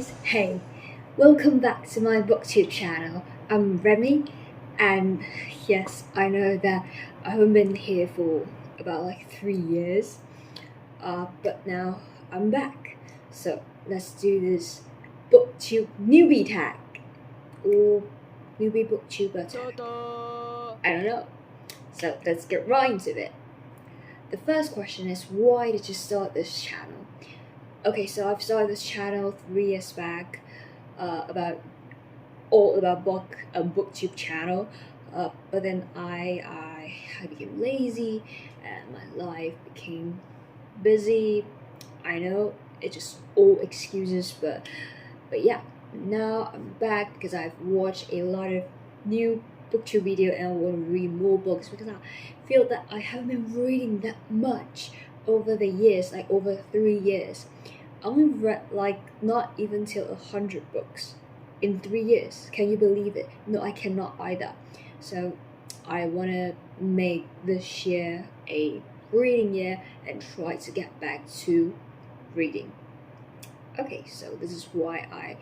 guys, hey, welcome back to my Booktube channel. I'm Remy, and yes, I know that I haven't been here for about like 3 years, but now I'm back. So let's do this Booktube Newbie Tag, or Newbie Booktuber Tag. I don't know. So let's get right into it. The first question is, why did you start this channel? Okay, so I've started this channel 3 years back, about booktube channel, but then I became lazy and my life became busy. I know it's just all excuses, but yeah, now I'm back because I've watched a lot of new booktube video and I want to read more books because I feel that I haven't been reading that much over the years, like over 3 years. I only read like not even till 100 books in 3 years. Can you believe it? No, I cannot either. So I want to make this year a reading year and try to get back to reading. Okay, so this is why I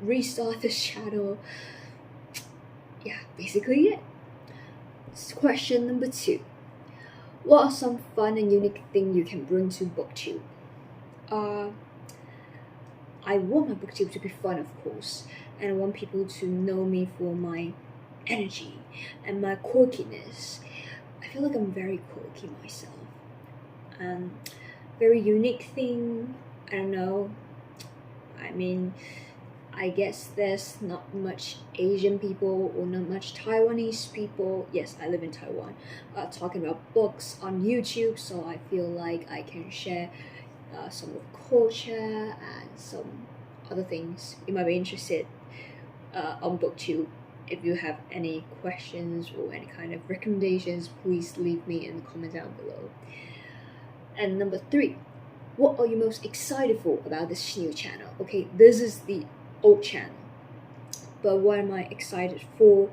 restart this channel. Yeah, basically it. Question number 2. What are some fun and unique things you can bring to booktube? I want my booktube to be fun, of course, and I want people to know me for my energy and my quirkiness. I feel like I'm very quirky myself. Very unique thing, I don't know. I mean, I guess there's not much Asian people or not much Taiwanese people. Yes, I live in Taiwan. Talking about books on YouTube, so I feel like I can share some of culture and some other things you might be interested on booktube. If you have any questions or any kind of recommendations, please leave me in the comment down below. And number 3, what are you most excited for about this new channel? Okay, this is the old channel, but what am I excited for?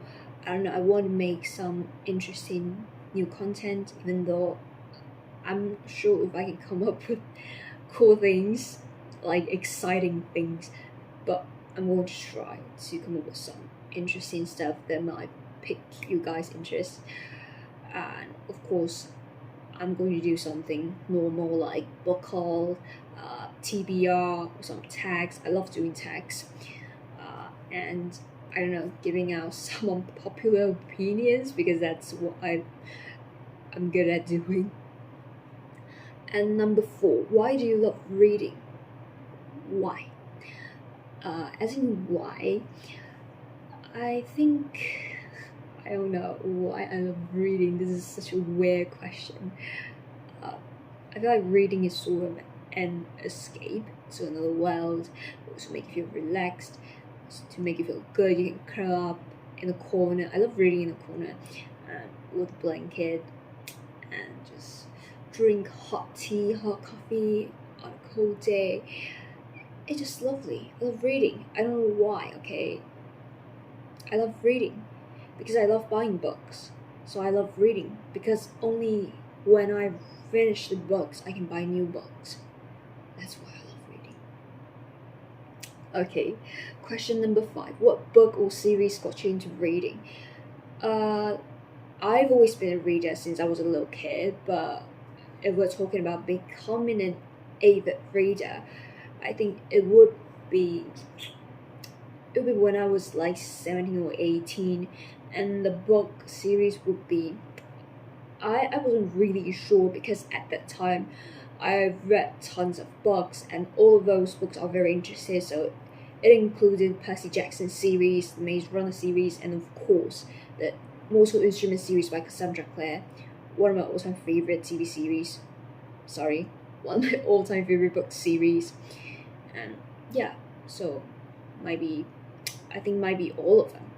I don't know. I want to make some interesting new content, even though I'm not sure if I can come up with cool things, like exciting things, but I'm going to try to come up with some interesting stuff that might pique you guys' interest. And of course, I'm going to do something normal like book haul, TBR, or some tags. I love doing tags, and I don't know, giving out some unpopular opinions because that's what I'm good at doing. And number 4, why do you love reading? Why? As in why, I think, I don't know why I love reading. This is such a weird question. I feel like reading is sort of an escape to another world, to make you feel relaxed, to make you feel good. You can curl up in a corner. I love reading in a corner with a blanket and just drink hot tea, hot coffee on a cold day. It's just lovely. I love reading. I don't know why, okay? I love reading because I love buying books. So I love reading because only when I finish the books, I can buy new books. That's why I love reading. Okay, question number 5. What book or series got you into reading? I've always been a reader since I was a little kid, but if we're talking about becoming an avid reader, I think it would be when I was like 17 or 18, and the book series would be, I wasn't really sure because at that time I read tons of books and all of those books are very interesting. So it included Percy Jackson series, the Maze Runner series, and of course the Mortal Instruments series by Cassandra Clare, one of my all-time favorite TV series. One of my all-time favorite book series. And yeah, so I think might be all of them.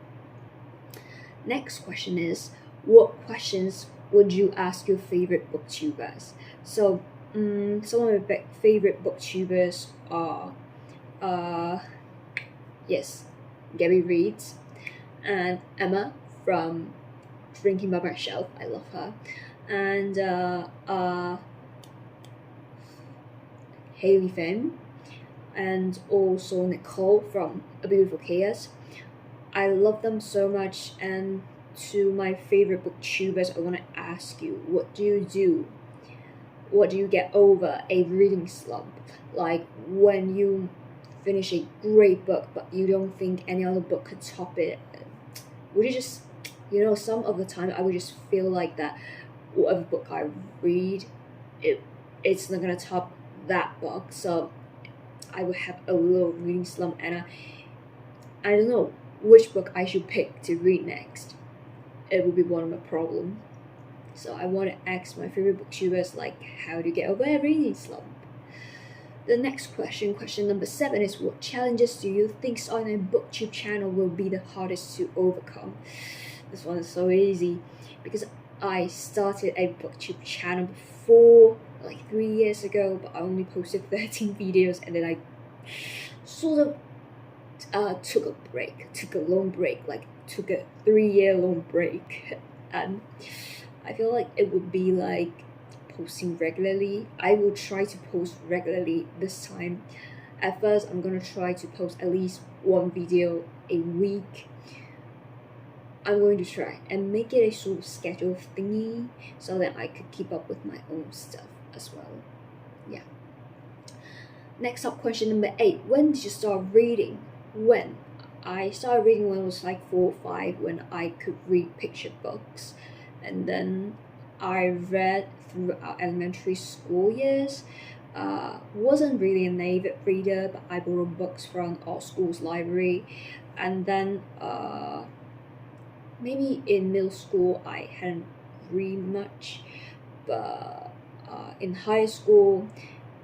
Next question is, what questions would you ask your favorite booktubers? So some of my favorite booktubers are yes, Gabby Reads and Emma from Drinking by Myself. I love her. And Haley Finn and also Nicole from A Beautiful Chaos. I love them so much, and to my favorite booktubers, I want to ask you, what do you do? What do you get over a reading slump? Like when you finish a great book but you don't think any other book could top it, would you just, some of the time I would just feel like that whatever book I read, it's not gonna top that book, so I would have a little reading slump, and I don't know which book I should pick to read next. It would be one of my problems. So I want to ask my favorite booktubers, like, how do you get over a reading slump? The next question number 7, is what challenges do you think starting a booktube channel will be the hardest to overcome? This one is so easy because I started a booktube channel before, like 3 years ago, but I only posted 13 videos, and then I sort of took a long break, like took a 3-year long break, and I feel like it would be like posting regularly. I will try to post regularly this time. At first, I'm gonna try to post at least 1 video a week. I'm going to try and make it a sort of schedule thingy so that I could keep up with my own stuff as well. Yeah. Next up, question number 8. When did you start reading? When? I started reading when I was like 4 or 5, when I could read picture books. And then I read throughout elementary school years. Wasn't really an avid reader, but I borrowed books from our school's library. And then maybe in middle school I hadn't read much, but in high school,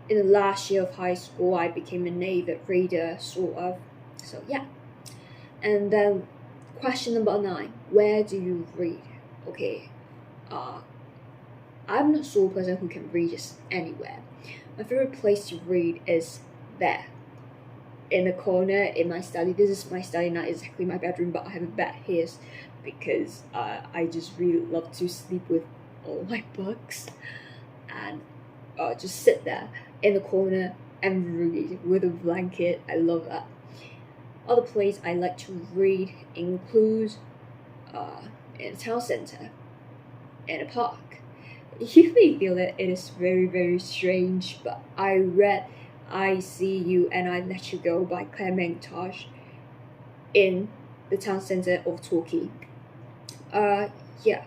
in the last year of high school, I became an avid reader, sort of. So yeah. And then question number 9, where do you read? Okay, I'm not sort of person who can read just anywhere. My favorite place to read is there, in the corner in my study. This is my study, not exactly my bedroom, but I have a bed here because I just really love to sleep with all my books and just sit there in the corner and read with a blanket. I love that. Other place I like to read includes in a town center, in a park. You may feel that it is very, very strange, but I read I See You and I Let You Go by Claire McIntosh in the town center of Torquay. Yeah,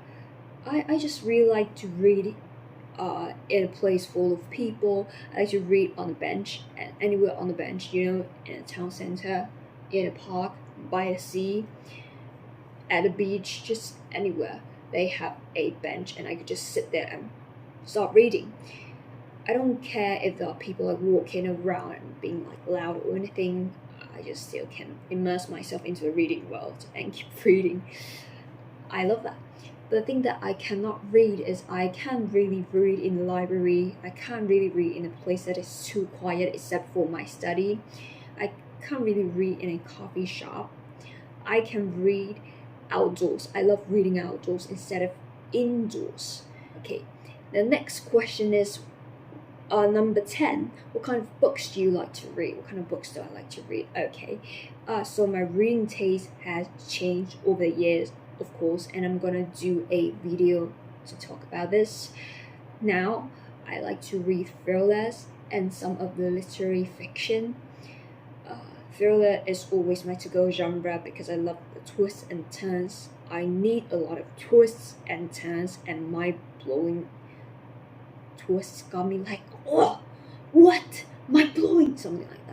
I just really like to read in a place full of people. I like to read on a bench, and anywhere on the bench, in a town center, in a park, by a sea, at a beach, just anywhere. They have a bench and I could just sit there and start reading. I don't care if there are people like walking around and being like loud or anything. I just still can immerse myself into the reading world and keep reading. I love that. But the thing that I cannot read is I can't really read in the library. I can't really read in a place that is too quiet except for my study. I can't really read in a coffee shop. I can read outdoors. I love reading outdoors instead of indoors. Okay, the next question is number 10. What kind of books do you like to read? What kind of books do I like to read? Okay, so my reading taste has changed over the years, of course, and I'm gonna do a video to talk about this. Now, I like to read thrillers and some of the literary fiction. Thriller is always my to-go genre because I love the twists and turns. I need a lot of twists and turns, and mind-blowing twists got me like, oh, what? Mind-blowing, something like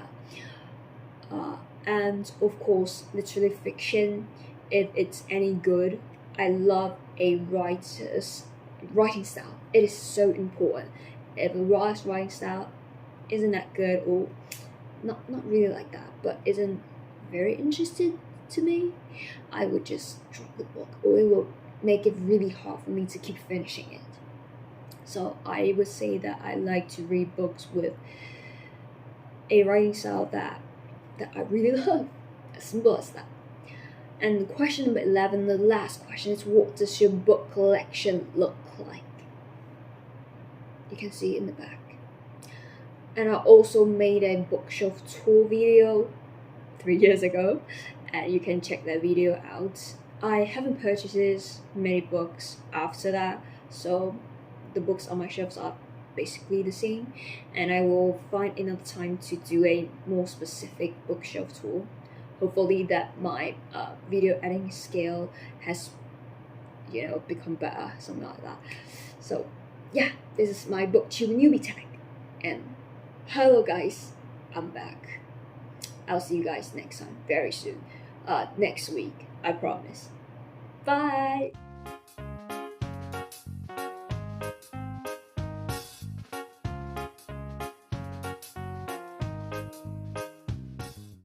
that. And of course, literary fiction, if it's any good. I love a writer's writing style. It is so important. If a writer's writing style isn't that good, or not really like that, but isn't very interested to me, I would just drop the book, or it will make it really hard for me to keep finishing it. So I would say that I like to read books with a writing style that I really love. As simple as that. And question number 11, the last question, is what does your book collection look like? You can see it in the back. And I also made a bookshelf tour video 3 years ago, and you can check that video out. I haven't purchased many books after that, so the books on my shelves are basically the same, and I will find another time to do a more specific bookshelf tour. Hopefully that my video editing skill has become better, something like that. So yeah, this is my Booktube Newbie Tag, and hello guys, I'm back. I'll see you guys next time, very soon. Next week, I promise. Bye!